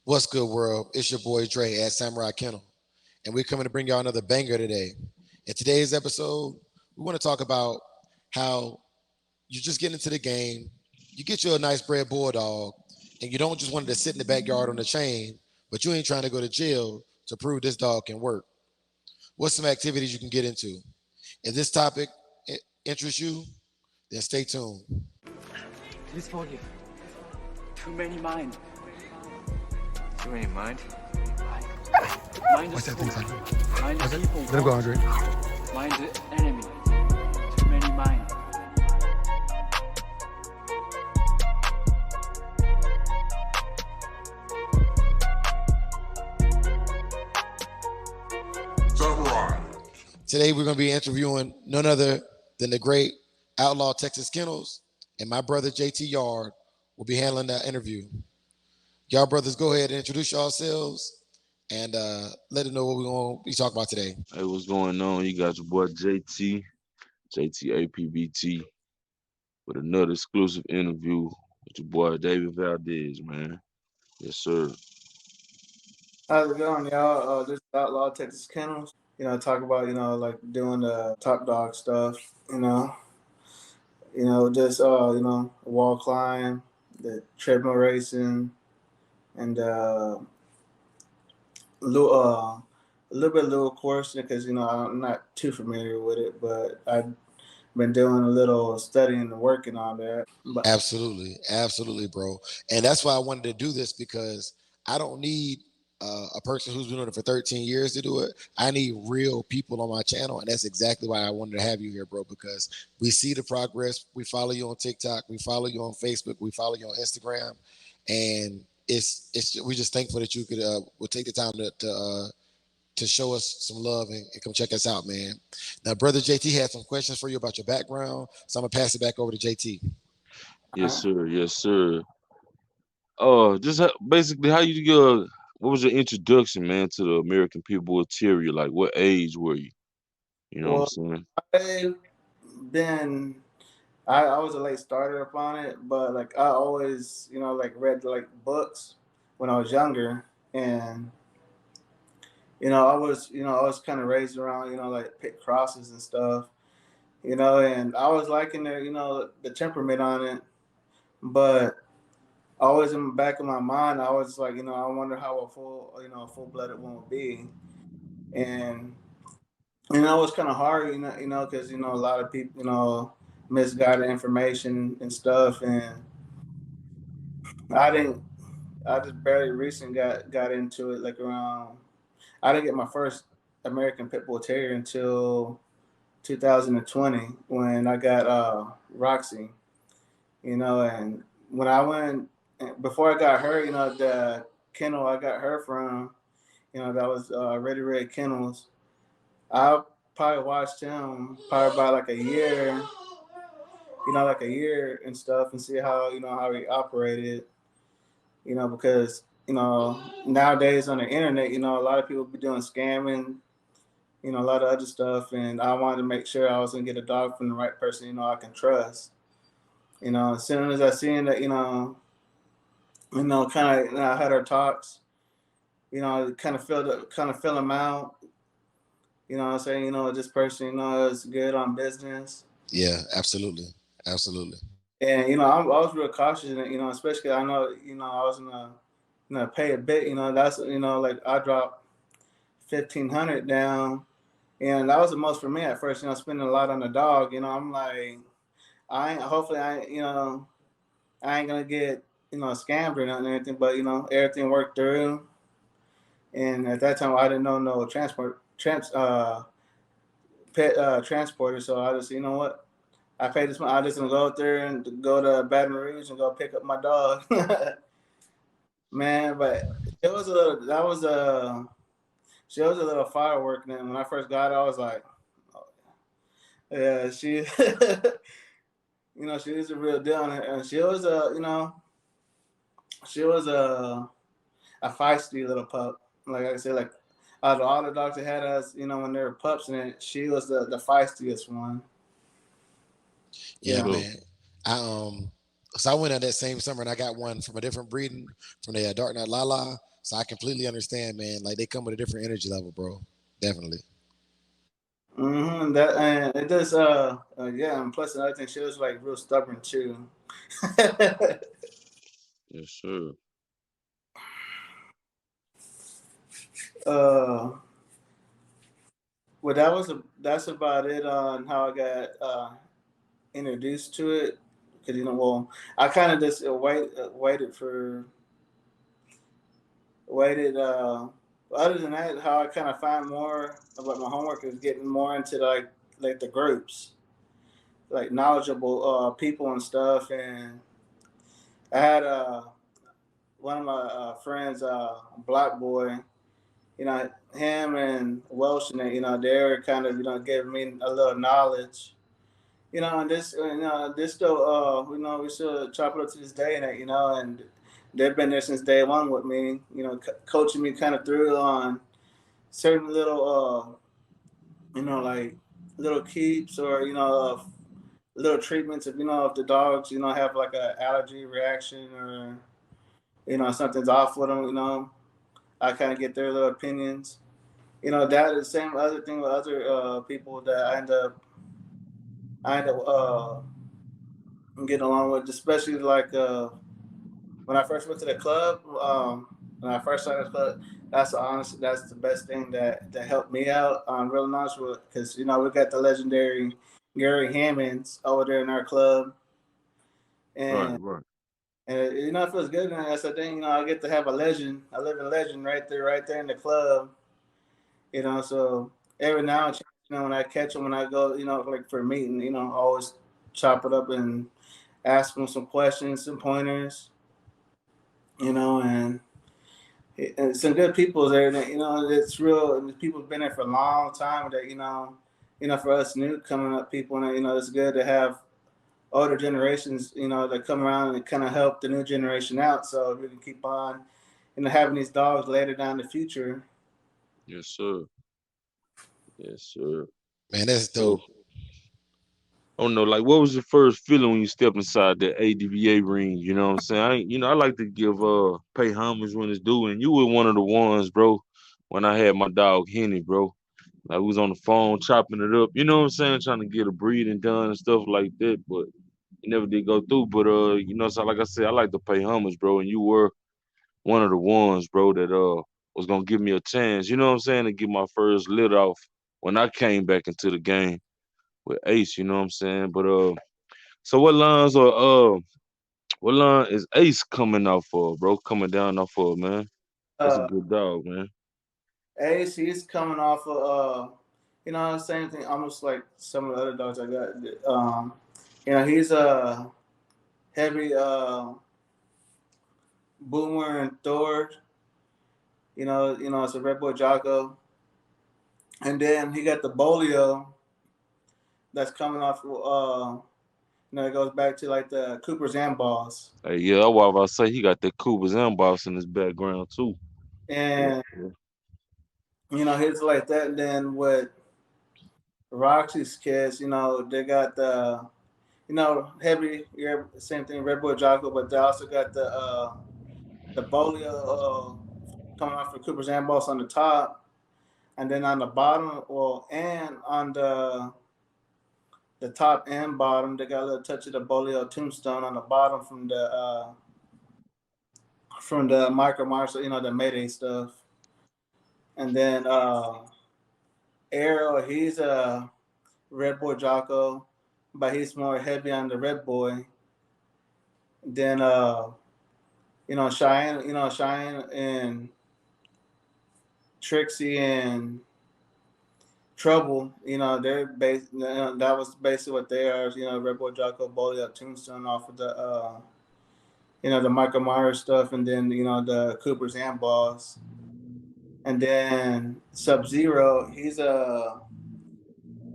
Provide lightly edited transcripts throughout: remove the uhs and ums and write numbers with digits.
What's good, world? It's your boy Dre at Samurai Kennel, and we're coming to bring y'all another banger today. In today's episode, we want to talk about how you just get into the game, you get you a nice bred bulldog, and you don't just want it to sit in the backyard on the chain, but you ain't trying to go to jail to prove this dog can work. What's some activities you can get into? If this topic interests you, then stay tuned. Please forgive. Too many mind. Too many mind? Mind the school. Mind the people. Let him go, Andre. Mind the enemy. Too many mind. Samurai. Today we're going to be interviewing none other than the great OutLaw Texas Kennels, and my brother JT Yard will be handling that interview. Y'all brothers, go ahead and introduce yourselves and let them know what we're going to be talking about today. Hey, what's going on? You got your boy JT APBT, with another exclusive interview with your boy David Valdez, man. Yes, sir. How's it going, y'all? This is Outlaw Texas Kennels. Talk about, like doing the top dog stuff, just, wall climb, the treadmill racing, and a little bit of little coursing because, I'm not too familiar with it, but I've been doing a little studying and working on that. But Absolutely, bro. And that's why I wanted to do this because I don't need a person who's been doing it for 13 years to do it. I need real people on my channel, and that's exactly why I wanted to have you here, bro. Because we see the progress. We follow you on TikTok. We follow you on Facebook. We follow you on Instagram, and it's we're just thankful that you could will take the time to show us some love and come check us out, man. Now, brother JT had some questions for you about your background, so I'm gonna pass it back over to JT. Yes, sir. Yes, sir. Basically, what was your introduction, man, to the American Pit Bull Terrier? Like, what age were you? You know what I'm well, saying? I've been I was a late starter upon it, but like I always, like read like books when I was younger, and I was kind of raised around, like pit crosses and stuff, and I was liking the temperament on it, but always in the back of my mind, I was like, I wonder how full blooded one would be, and it was kind of hard, because a lot of people, misguided information and stuff, and I didn't. I just barely recently got into it. Like around, I didn't get my first American Pit Bull Terrier until 2020 when I got Roxy. And when I went before I got her, the kennel I got her from, that was Ready Red Kennels. I probably watched him probably about like a year, like a year and stuff, and see how how he operated. Because nowadays on the internet, a lot of people be doing scamming, a lot of other stuff, and I wanted to make sure I was gonna get a dog from the right person, I can trust. As soon as I seen that, kind of, I had our talks, kind of fill them out. I'm saying, this person, is good on business. Yeah, absolutely. And I was real cautious, especially I know, I was gonna, pay a bit. That's like I dropped 1,500 down, and that was the most for me at first. Spending a lot on the dog. I'm like, hopefully I ain't gonna get scammed or nothing, anything. But everything worked through, and at that time I didn't know no transporter, so I just what. I paid this. I just gonna go out there and go to Baton Rouge and go pick up my dog, man. But it was a little. That was a. She was a little firework. And then when I first got her, I was like, oh, yeah, she. She is a real deal, and she was she was a feisty little pup. Like I said, like out of all the dogs that had us, when they were pups, and she was the feistiest one. Yeah, So, man. I So I went out that same summer and I got one from a different breeding from the Dark Knight Lala. So I completely understand, man. Like they come with a different energy level, bro. Definitely. That and it does. Yeah, and plus another thing, she was like real stubborn too. Yes, sir. uh, well, that's about it on how I got introduced to it. Because well, I kind of just waited. Other than that, how I kind of find more about my homework is getting more into like the groups, like knowledgeable people and stuff. And I had one of my friends, Black Boy. Him and Welsh, and they were kind of giving me a little knowledge. And this still we still chop it up to this day, and and they've been there since day one with me. Coaching me kind of through on certain little like little keeps or little treatments if the dogs have like a allergy reaction or something's off with them. I kind of get their little opinions. That is the same other thing with other people that I end up getting along with, especially like when I first went to the club. When I first started the club, that's the best thing that helped me out. Real honest with, because we got the legendary Gary Hammonds over there in our club, Right, and right. it feels good. And I said, dang, I get to have a living legend right there in the club. So every now and then, when I catch them, when I go, like for a meeting, I always chop it up and ask them some questions, some pointers, and some good people there that it's real. And people have been there for a long time. That for us new coming up people, and it's good to have older generations, that come around and kind of help the new generation out, so we can keep on, having these dogs later down the future. Yes, sir. Yes, sir. Man, that's So, dope. I don't know, like, what was your first feeling when you stepped inside that ADVA ring? You know what I'm saying? I like to give pay homage when it's due, and you were one of the ones, bro. When I had my dog Henny, bro, like we was on the phone chopping it up. You know what I'm saying? Trying to get a breeding done and stuff like that, but it never did go through. But so like I said, I like to pay homage, bro, and you were one of the ones, bro, that was gonna give me a chance. You know what I'm saying? To get my first lit off when I came back into the game with Ace. You know what I'm saying? But so what line is Ace coming off for, bro? Coming down off for, man. That's a Uh, good dog, man. Ace, he's coming off of same thing, almost like some of the other dogs I got. He's a heavy boomer and Thor. It's a Red Boy Jocko, and then he got the Bolio that's coming off. It goes back to like the Cooper's and Balls, Hey, yeah, I was about to say he got that Cooper's and boss in his background too. Yeah, and yeah. he's like that. And then with Roxy's kids, they got the heavy, yeah, same thing, Red Bull Jocko, but they also got the Bolio coming off of Cooper's and Boss on the top, and then on the bottom, and on the top and bottom, they got a little touch of the Bolio Tombstone on the bottom from the Micro Marshall, the Mayday stuff, and then Arrow, he's a Red Boy Jocko, but he's more heavy on the Red Boy. Then Cheyenne and Trixie and Trouble, they're that was basically what they are. Red Boy Jocko, Bolly up Tombstone off of the the Michael Myers stuff, and then the Coopers and Balls, and then Sub Zero, he's a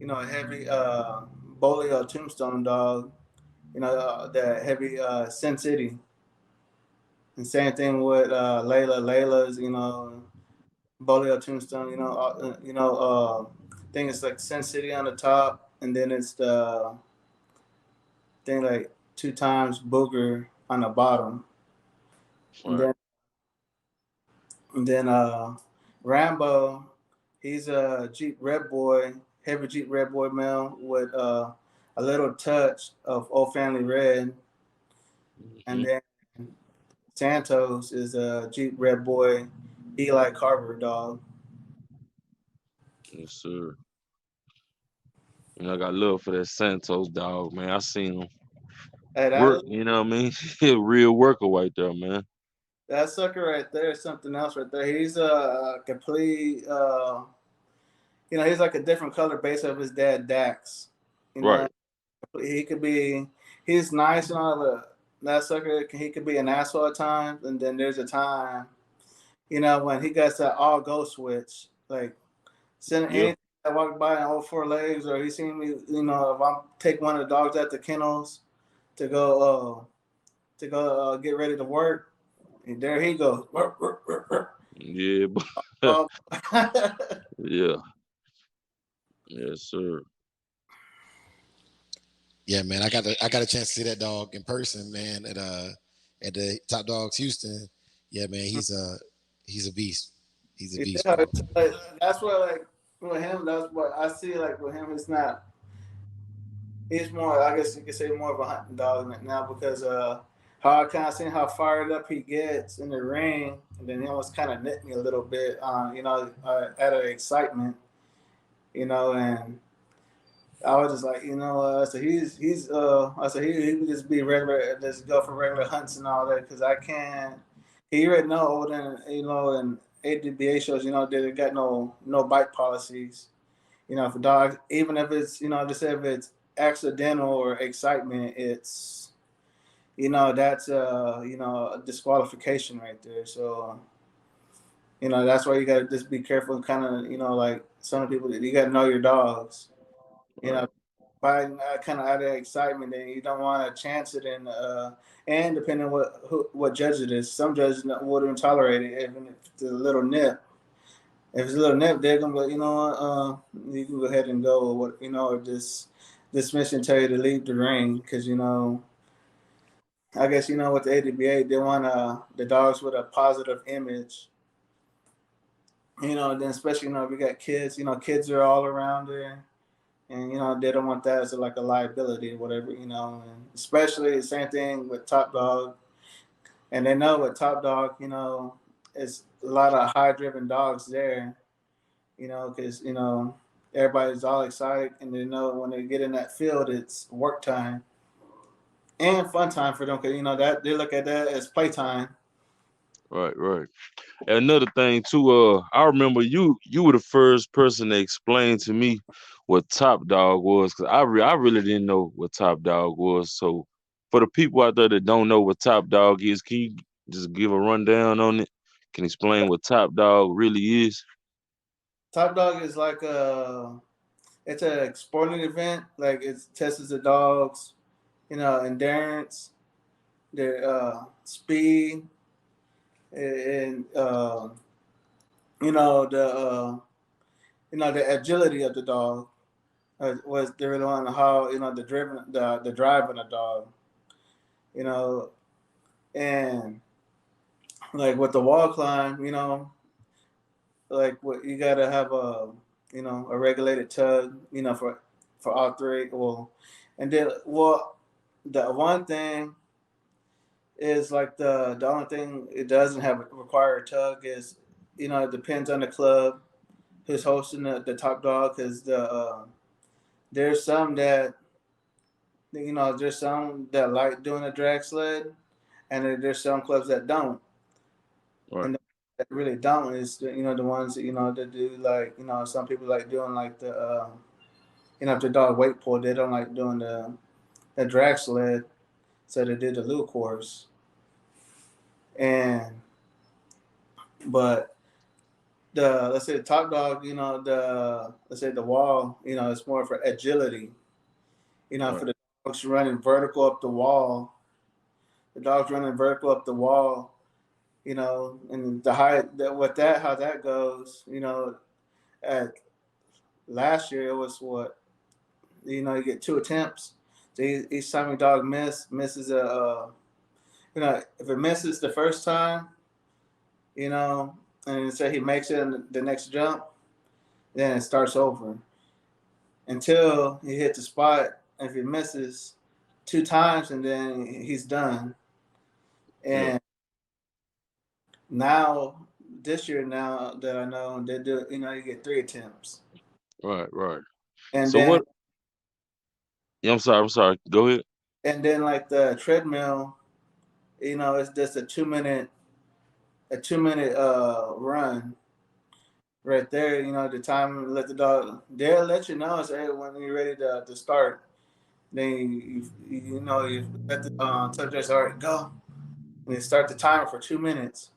heavy Bolly Tombstone dog. The heavy Sin City, and same thing with Layla. Layla's Bolio Tombstone, I think it's like Sin City on the top, and then it's the thing like 2 times booger on the bottom. And Right. then Rambo, he's a Jeep Red Boy, heavy Jeep Red Boy male with a little touch of Old Family Red. And Mhm. then Santos is a Jeep Red Boy, Eli Carver dog. Yes, sir. You know, I got love for that Santos dog, man. I seen him Hey, work. You know what I mean? He a real worker right there, man. that sucker right there is something else right there. He's a complete, he's like a different color based off his dad Dax. You know, Right. he could be, he's nice and all that sucker. He could be an asshole at times, and then there's a time, when he gets that all go switch, like sending Yeah. anything that walk by on all 4 legs, or he seen me, if I'm take one of the dogs at the kennels to go get ready to work, and there he goes. Yeah. Um, Yeah. Yes, sir. Yeah, man. I got a chance to see that dog in person, man, at the Top Dogs Houston. Yeah, man. He's a beast. He's a beast, yeah, bro. that's what like with him. That's what I see. Like with him, it's not. He's more. I guess you could say more of a hunting dog now because how I kind of seen how fired up he gets in the ring, and then he almost kind of nipped me a little bit, out of excitement, and I was just like, so I said he would just be regular, just go for regular hunts and all that because I can't. He already know then in ADBA shows, they got no bite policies, for dogs. Even if it's just if it's accidental or excitement, it's that's a disqualification right there. So that's why you got to just be careful, kind of like some people you got to know your dogs. You know, Right. by kind of out of excitement, then you don't want to chance it. And depending on what judge it is, some judges wouldn't tolerate it, even if it's a little nip. If it's a little nip, they're gonna go, you can go ahead and go, or what, or just dismiss and tell you to leave the ring because I guess with the ADBA, they want the dogs with a positive image. Then especially if we got kids, kids are all around there and they don't want that as like a liability or whatever, and especially the same thing with Top Dog, and they know with Top Dog, it's a lot of high driven dogs there, because everybody's all excited and they know when they get in that field it's work time and fun time for them because that they look at that as playtime. Right. Right. And another thing too, I remember you were the first person to explain to me what Top Dog was, because I really didn't know what Top Dog was. So for the people out there that don't know what Top Dog is, can you just give a rundown on it? Can you explain what Top Dog really is? Top Dog is like it's a sporting event, like it tests the dogs, endurance, their speed, and the the agility of the dog was they really on how the drive on the dog, you know, and like with the wall climb, like what you gotta have a regulated tug, for all three. Well, and then the one thing is like the only thing it doesn't have require a tug is it depends on the club who's hosting the top dog because there's some that there's some that like doing a drag sled and then there's some clubs that don't, Right. and that really don't is the ones that that do like some people like doing like the if the dog weight pull they don't like doing the drag sled, so they did the Lou course. And but the let's say the top dog, the let's say the wall, it's more for agility. For Right. the dogs running vertical up the wall, the dogs running vertical up the wall, and the height that with that how that goes, at last year it was what, you get 2 attempts. So each time your dog misses if it misses the first time, and say he makes it in the next jump, then it starts over until he hits the spot. If he misses 2 times, and then he's done. Yeah. And now this year, now that I know, they do. You get 3 attempts, Right. and So then what? Yeah, I'm sorry. Go ahead. like the treadmill, it's just a 2 minute run right there. The time let the dog. They'll let you know, say when you're ready to start. Then you let the subjects already go, and you start the timer for 2 minutes.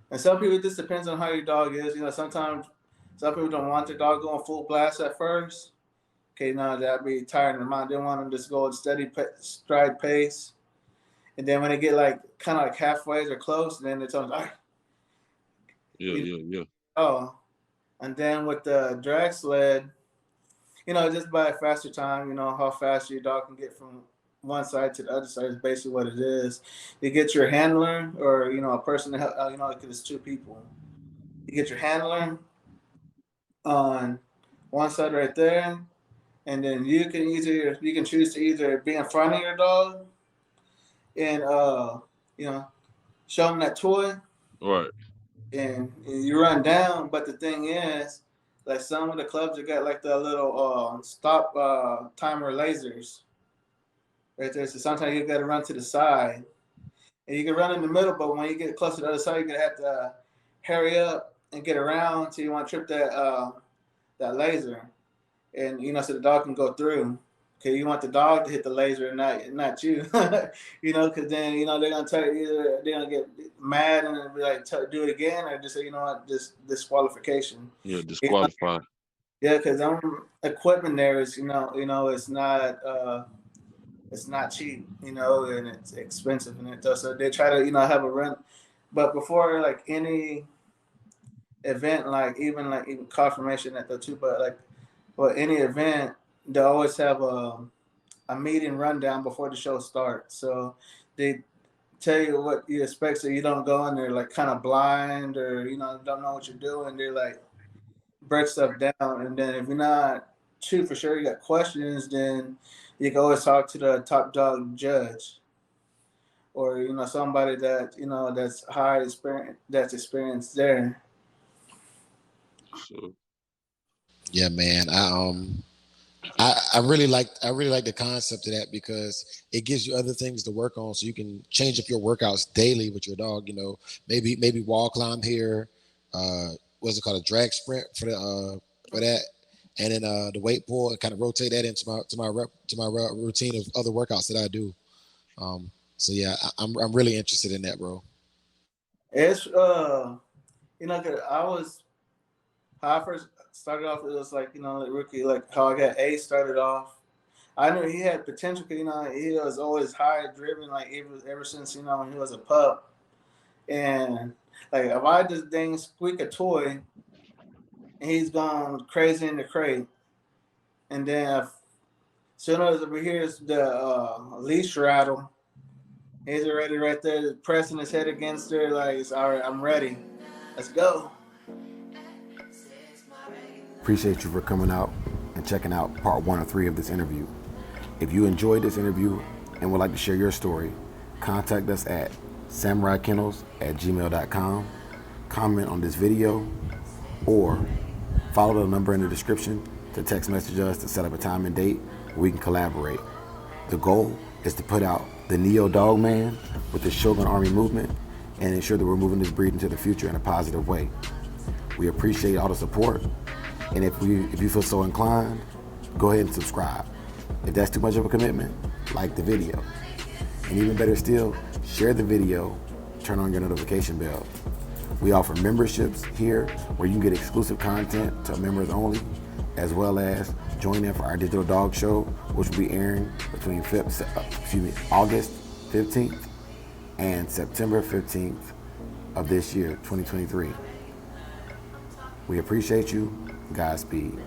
And some people, it just depends on how your dog is. Sometimes some people don't want their dog going full blast at first. Okay, now that'd be tiring them out. They want them just go at steady stride pace. And then when they get kind of halfway or close, then they tell them, all right, Yeah. oh. And then with the drag sled, just by a faster time, how fast your dog can get from one side to the other side is basically what it is. You get your handler or, a person to help, because it's 2 people. You get your handler on one side right there, and then you can choose to either be in front of your dog and, show them that toy, Right. and you run down. But the thing is, like some of the clubs that got like the little stop timer lasers right there. So sometimes you got to run to the side, and you can run in the middle. But when you get close to the other side, you're gonna have to hurry up and get around. So you want to trip that laser, and so the dog can go through. Okay, you want the dog to hit the laser and not you, because then they're gonna tell you either they're gonna get mad and be like do it again, or just say this disqualification. Yeah, disqualified. Yeah, because equipment there is it's not cheap, and it's expensive, and so they try to have a run, but before like any event, like even confirmation at the two, but like for any event, they always have a meeting rundown before the show starts. So they tell you what you expect, so you don't go in there like kind of blind or don't know what you're doing. They like break stuff down, and then if you're not too for sure, you got questions, then you can always talk to the top dog judge or somebody that that's high experience, that's experienced there. So Yeah, man. I really like the concept of that because it gives you other things to work on, so you can change up your workouts daily with your dog. Maybe wall climb here. What's it called? A drag sprint for that, and then the weight pull, and kind of rotate that into my routine of other workouts that I do. So yeah, I'm really interested in that, bro. It's 'cause how I first started off, it was like like rookie, like how I got A started off. I knew he had potential. 'Cause, he was always high driven, like ever since when he was a pup. And like if I just dang squeak a toy, and he's gone crazy in the crate, and then soon as he hears the leash rattle, he's already right there pressing his head against her, like it's all right, I'm ready, let's go. Appreciate you for coming out and checking out part 1 of 3 of this interview. If you enjoyed this interview and would like to share your story, contact us at samuraikennels@gmail.com, comment on this video, or follow the number in the description to text message us to set up a time and date where we can collaborate. The goal is to put out the Neo Dog Man with the Shogun Army movement and ensure that we're moving this breed into the future in a positive way. We appreciate all the support, and if you feel so inclined, go ahead and subscribe. If that's too much of a commitment, like the video. And even better still, share the video, turn on your notification bell. We offer memberships here where you can get exclusive content to members only, as well as join in for our digital dog show, which will be airing between August 15th and September 15th of this year, 2023. We appreciate you. Godspeed.